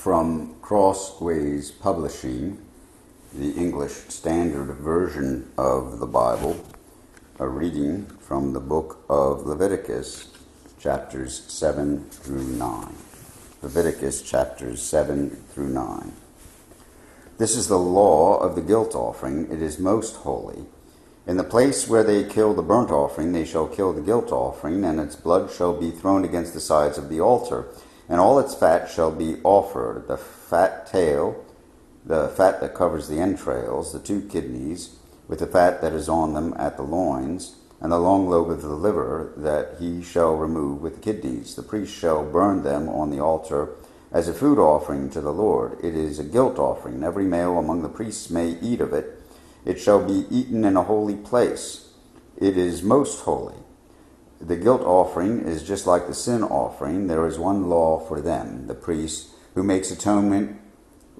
From Crossways Publishing, the English Standard Version of the Bible, a reading from the book of Leviticus, chapters 7 through 9. Leviticus chapters 7 through 9. This is the law of the guilt offering. It is most holy. In the place where they kill the burnt offering, they shall kill the guilt offering, and its blood shall be thrown against the sides of the altar, and all its fat shall be offered, the fat tail, the fat that covers the entrails, the 2 kidneys, with the fat that is on them at the loins, and the long lobe of the liver that he shall remove with the kidneys. The priest shall burn them on the altar as a food offering to the Lord. It is a guilt offering. Every male among the priests may eat of it. It shall be eaten in a holy place. It is most holy. The guilt offering is just like the sin offering. There is one law for them. The priest who makes atonement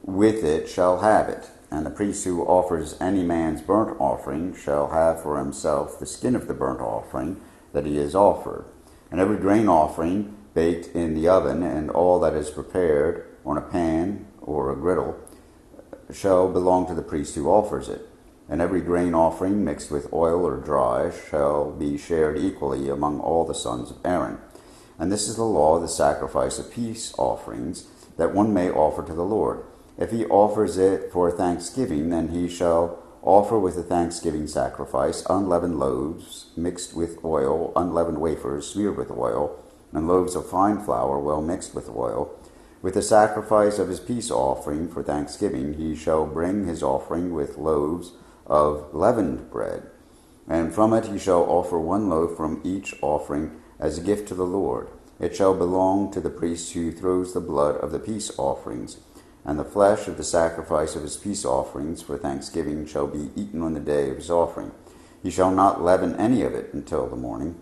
with it shall have it. And the priest who offers any man's burnt offering shall have for himself the skin of the burnt offering that he has offered. And every grain offering baked in the oven, and all that is prepared on a pan or a griddle, shall belong to the priest who offers it. And every grain offering mixed with oil or dry shall be shared equally among all the sons of Aaron. And this is the law of the sacrifice of peace offerings, that one may offer to the Lord. If he offers it for thanksgiving, then he shall offer with the thanksgiving sacrifice unleavened loaves mixed with oil, unleavened wafers smeared with oil, and loaves of fine flour well mixed with oil. With the sacrifice of his peace offering for thanksgiving, he shall bring his offering with loaves of leavened bread, and from it he shall offer 1 loaf from each offering as a gift to the Lord. It shall belong to the priest who throws the blood of the peace offerings, and the flesh of the sacrifice of his peace offerings for thanksgiving shall be eaten on the day of his offering. He shall not leaven any of it until the morning.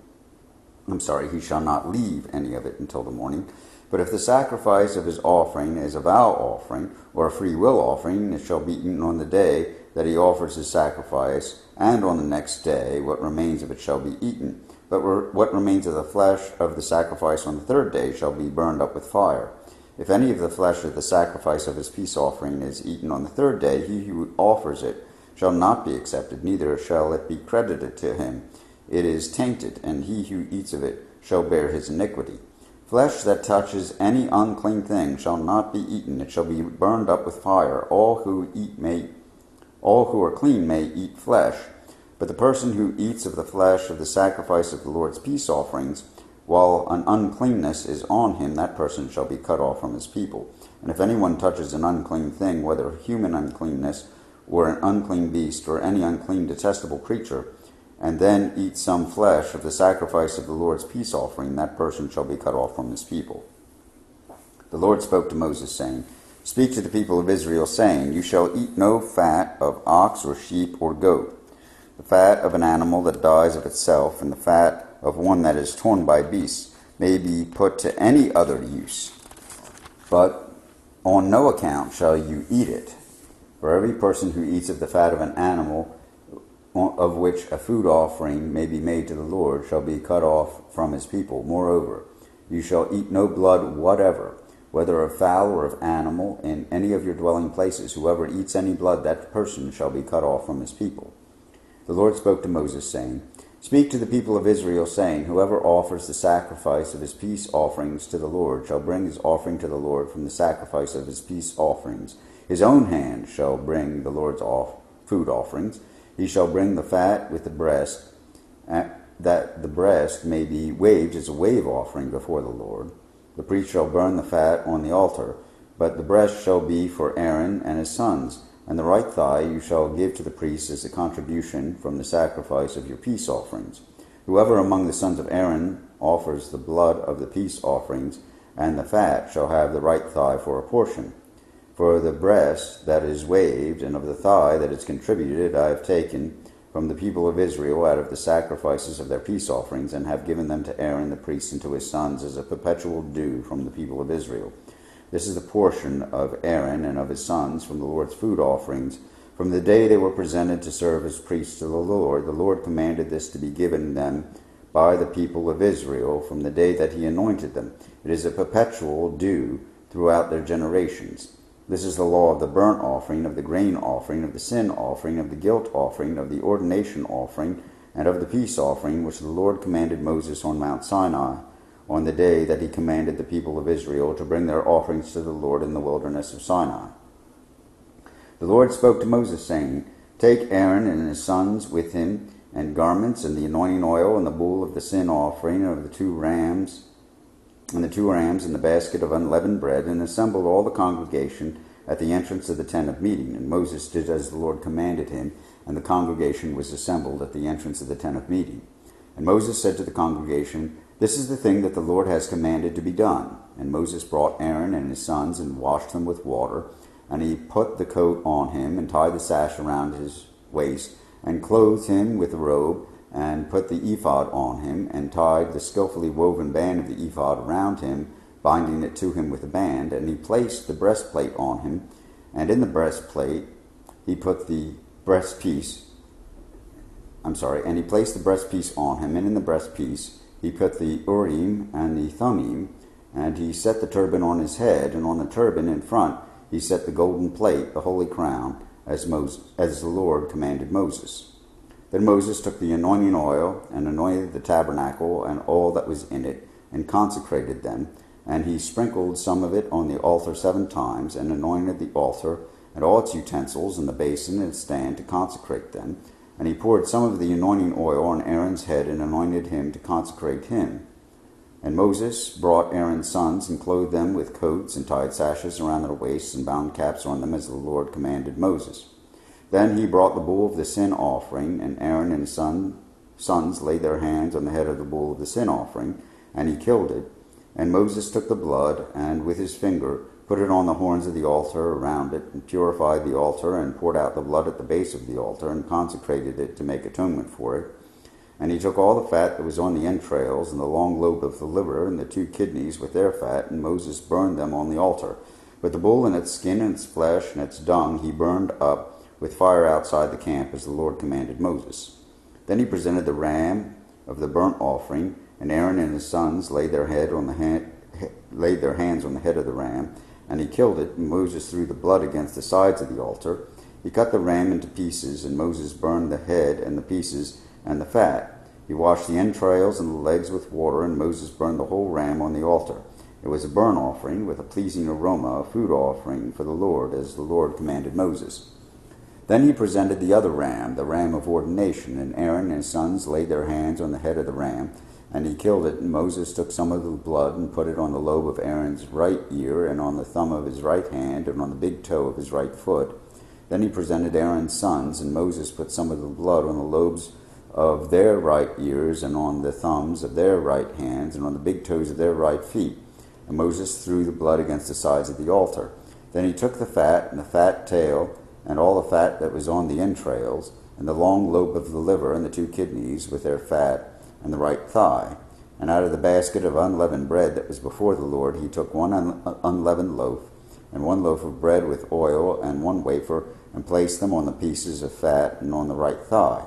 He shall not leave any of it until the morning. But if the sacrifice of his offering is a vow offering or a free will offering, it shall be eaten on the day that he offers his sacrifice, and on the next day what remains of it shall be eaten. But what remains of the flesh of the sacrifice on the 3rd day shall be burned up with fire. If any of the flesh of the sacrifice of his peace offering is eaten on the 3rd day, he who offers it shall not be accepted, neither shall it be credited to him. It is tainted, and he who eats of it shall bear his iniquity. Flesh that touches any unclean thing shall not be eaten. It shall be burned up with fire. All who are clean may eat flesh, but the person who eats of the flesh of the sacrifice of the Lord's peace offerings, while an uncleanness is on him, that person shall be cut off from his people. And if anyone touches an unclean thing, whether human uncleanness or an unclean beast or any unclean detestable creature, and then eats some flesh of the sacrifice of the Lord's peace offering, that person shall be cut off from his people. The Lord spoke to Moses, saying, Speak to the people of Israel, saying, You shall eat no fat of ox or sheep or goat, the fat of an animal that dies of itself, and the fat of one that is torn by beasts may be put to any other use. But on no account shall you eat it. For every person who eats of the fat of an animal, of which a food offering may be made to the Lord, shall be cut off from his people. Moreover, you shall eat no blood whatever, whether of fowl or of animal, in any of your dwelling places. Whoever eats any blood, that person shall be cut off from his people. The Lord spoke to Moses, saying, Speak to the people of Israel, saying, Whoever offers the sacrifice of his peace offerings to the Lord shall bring his offering to the Lord from the sacrifice of his peace offerings. His own hand shall bring the Lord's food offerings. He shall bring the fat with the breast, that the breast may be waved as a wave offering before the Lord. The priest shall burn the fat on the altar, but the breast shall be for Aaron and his sons, and the right thigh you shall give to the priest as a contribution from the sacrifice of your peace offerings. Whoever among the sons of Aaron offers the blood of the peace offerings and the fat shall have the right thigh for a portion. For the breast that is waved and of the thigh that is contributed I have taken from the people of Israel out of the sacrifices of their peace offerings, and have given them to Aaron the priest and to his sons as a perpetual due from the people of Israel. This is the portion of Aaron and of his sons from the Lord's food offerings, from the day they were presented to serve as priests to the Lord. The Lord commanded this to be given them by the people of Israel from the day that he anointed them. It is a perpetual due throughout their generations. This is the law of the burnt offering, of the grain offering, of the sin offering, of the guilt offering, of the ordination offering, and of the peace offering, which the Lord commanded Moses on Mount Sinai, on the day that he commanded the people of Israel to bring their offerings to the Lord in the wilderness of Sinai. The Lord spoke to Moses, saying, Take Aaron and his sons with him, and garments, and the anointing oil, and the bull of the sin offering, and of the two rams, and the basket of unleavened bread, and assembled all the congregation at the entrance of the tent of meeting. And Moses did as the Lord commanded him, and the congregation was assembled at the entrance of the tent of meeting. And Moses said to the congregation, This is the thing that the Lord has commanded to be done. And Moses brought Aaron and his sons, and washed them with water, and he put the coat on him, and tied the sash around his waist, and clothed him with a robe, and put the ephod on him, and tied the skillfully woven band of the ephod around him, binding it to him with a band. And he placed the breastplate on him, and in the breastplate he put the breastpiece. And he placed the breastpiece on him, and in the breastpiece he put the Urim and the Thummim, and he set the turban on his head, and on the turban in front he set the golden plate, the holy crown, as the Lord commanded Moses. Then Moses took the anointing oil, and anointed the tabernacle and all that was in it, and consecrated them. And he sprinkled some of it on the altar 7 times, and anointed the altar and all its utensils, and the basin and its stand, to consecrate them. And he poured some of the anointing oil on Aaron's head, and anointed him to consecrate him. And Moses brought Aaron's sons, and clothed them with coats, and tied sashes around their waists, and bound caps on them, as the Lord commanded Moses. Then he brought the bull of the sin offering, and Aaron and his sons laid their hands on the head of the bull of the sin offering, and he killed it. And Moses took the blood, and with his finger put it on the horns of the altar around it, and purified the altar, and poured out the blood at the base of the altar, and consecrated it to make atonement for it. And he took all the fat that was on the entrails, and the long lobe of the liver, and the 2 kidneys with their fat, and Moses burned them on the altar. But the bull and its skin and its flesh and its dung he burned up with fire outside the camp, as the Lord commanded Moses. Then he presented the ram of the burnt offering, and Aaron and his sons laid their hands on the head of the ram, and he killed it. And Moses threw the blood against the sides of the altar. He cut the ram into pieces, and Moses burned the head and the pieces and the fat. He washed the entrails and the legs with water, and Moses burned the whole ram on the altar. It was a burnt offering with a pleasing aroma, a food offering for the Lord, as the Lord commanded Moses. Then he presented the other ram, the ram of ordination, and Aaron and his sons laid their hands on the head of the ram, and he killed it. And Moses took some of the blood and put it on the lobe of Aaron's right ear, and on the thumb of his right hand, and on the big toe of his right foot. Then he presented Aaron's sons, and Moses put some of the blood on the lobes of their right ears, and on the thumbs of their right hands, and on the big toes of their right feet. And Moses threw the blood against the sides of the altar. Then he took the fat and the fat tail, and all the fat that was on the entrails, and the long lobe of the liver, and the 2 kidneys with their fat, and the right thigh. And out of the basket of unleavened bread that was before the Lord, he took 1 unleavened loaf, and 1 loaf of bread with oil, and 1 wafer, and placed them on the pieces of fat, and on the right thigh.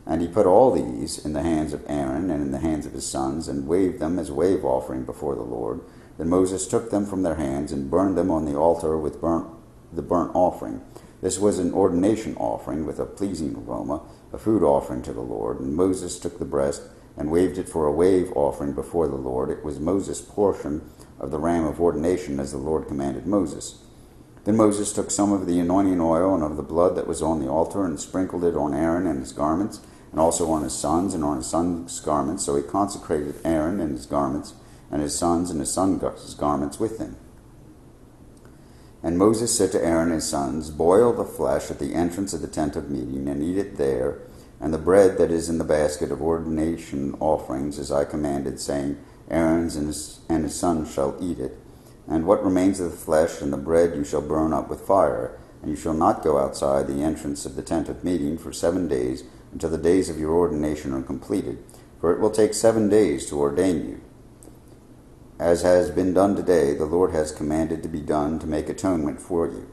And he put all these in the hands of Aaron, and in the hands of his sons, and waved them as a wave offering before the Lord. Then Moses took them from their hands, and burned them on the altar with the burnt offering. This was an ordination offering with a pleasing aroma, a food offering to the Lord. And Moses took the breast and waved it for a wave offering before the Lord. It was Moses' portion of the ram of ordination, as the Lord commanded Moses. Then Moses took some of the anointing oil and of the blood that was on the altar, and sprinkled it on Aaron and his garments, and also on his sons and on his sons' garments. So he consecrated Aaron and his garments, and his sons and his sons' garments with him. And Moses said to Aaron and his sons, Boil the flesh at the entrance of the tent of meeting, and eat it there, and the bread that is in the basket of ordination offerings, as I commanded, saying, Aaron and his sons shall eat it. And what remains of the flesh and the bread you shall burn up with fire, and you shall not go outside the entrance of the tent of meeting for 7 days, until the days of your ordination are completed. For it will take 7 days to ordain you. As has been done today, the Lord has commanded to be done to make atonement for you.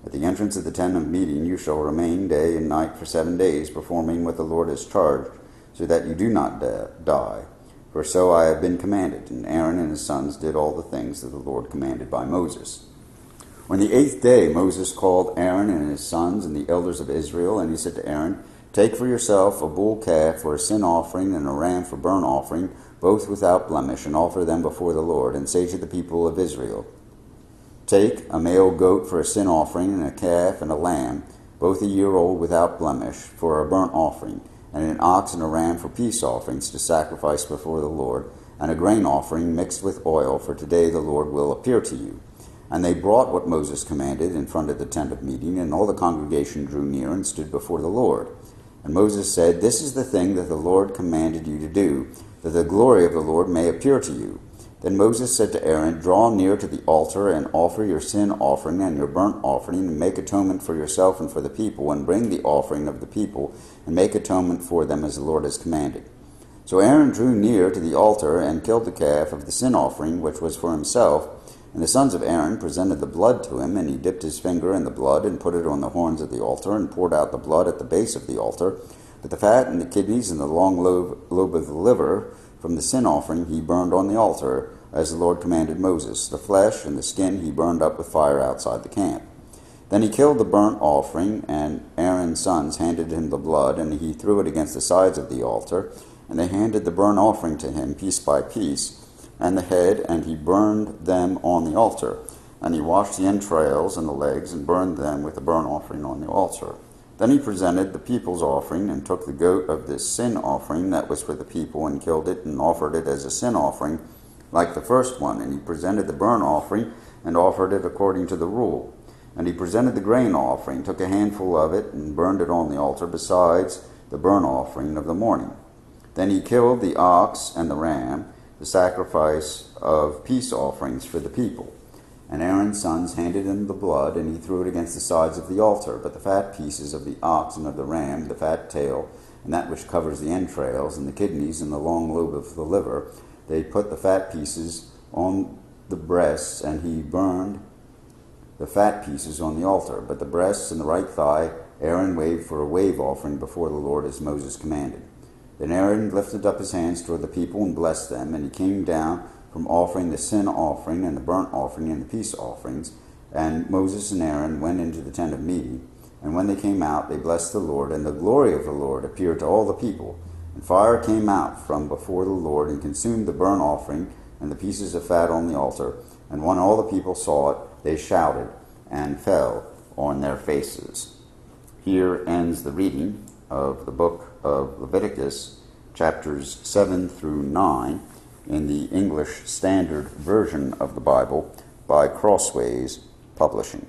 At the entrance of the tent of meeting you shall remain day and night for 7 days, performing what the Lord has charged, so that you do not die. for so I have been commanded. And Aaron and his sons did all the things that the Lord commanded by Moses. On the 8th day Moses called Aaron and his sons and the elders of Israel, and he said to Aaron, Take for yourself a bull calf for a sin offering and a ram for burnt offering, both without blemish, and offer them before the Lord, and say to the people of Israel, Take a male goat for a sin offering, and a calf and a lamb, both a year old without blemish, for a burnt offering, and an ox and a ram for peace offerings to sacrifice before the Lord, and a grain offering mixed with oil, for today the Lord will appear to you. And they brought what Moses commanded in front of the tent of meeting, and all the congregation drew near and stood before the Lord. And Moses said, This is the thing that the Lord commanded you to do, that the glory of the Lord may appear to you. Then Moses said to Aaron, Draw near to the altar and offer your sin offering and your burnt offering, and make atonement for yourself and for the people, and bring the offering of the people, and make atonement for them as the Lord has commanded. So Aaron drew near to the altar and killed the calf of the sin offering, which was for himself. And the sons of Aaron presented the blood to him, and he dipped his finger in the blood and put it on the horns of the altar, and poured out the blood at the base of the altar. But the fat and the kidneys and the long lobe of the liver from the sin offering he burned on the altar, as the Lord commanded Moses. The flesh and the skin he burned up with fire outside the camp. Then he killed the burnt offering, and Aaron's sons handed him the blood, and he threw it against the sides of the altar. And they handed the burnt offering to him piece by piece, and the head, and he burned them on the altar. And he washed the entrails and the legs, and burned them with the burnt offering on the altar. Then he presented the people's offering, and took the goat of the sin offering that was for the people, and killed it, and offered it as a sin offering, like the first one. And he presented the burnt offering, and offered it according to the rule. And he presented the grain offering, took a handful of it, and burned it on the altar, besides the burnt offering of the morning. Then he killed the ox and the ram, the sacrifice of peace offerings for the people. And Aaron's sons handed him the blood, and he threw it against the sides of the altar. But the fat pieces of the ox and of the ram, the fat tail, and that which covers the entrails, and the kidneys, and the long lobe of the liver, they put the fat pieces on the breasts, and he burned the fat pieces on the altar. But the breasts and the right thigh Aaron waved for a wave offering before the Lord, as Moses commanded. Then Aaron lifted up his hands toward the people and blessed them, and he came down from offering the sin offering and the burnt offering and the peace offerings. And Moses and Aaron went into the tent of meeting, and when they came out, they blessed the Lord, and the glory of the Lord appeared to all the people. And fire came out from before the Lord, and consumed the burnt offering and the pieces of fat on the altar. And when all the people saw it, they shouted and fell on their faces. Here ends the reading of the book of Leviticus, chapters 7 through 9, in the English Standard Version of the Bible by Crossways Publishing.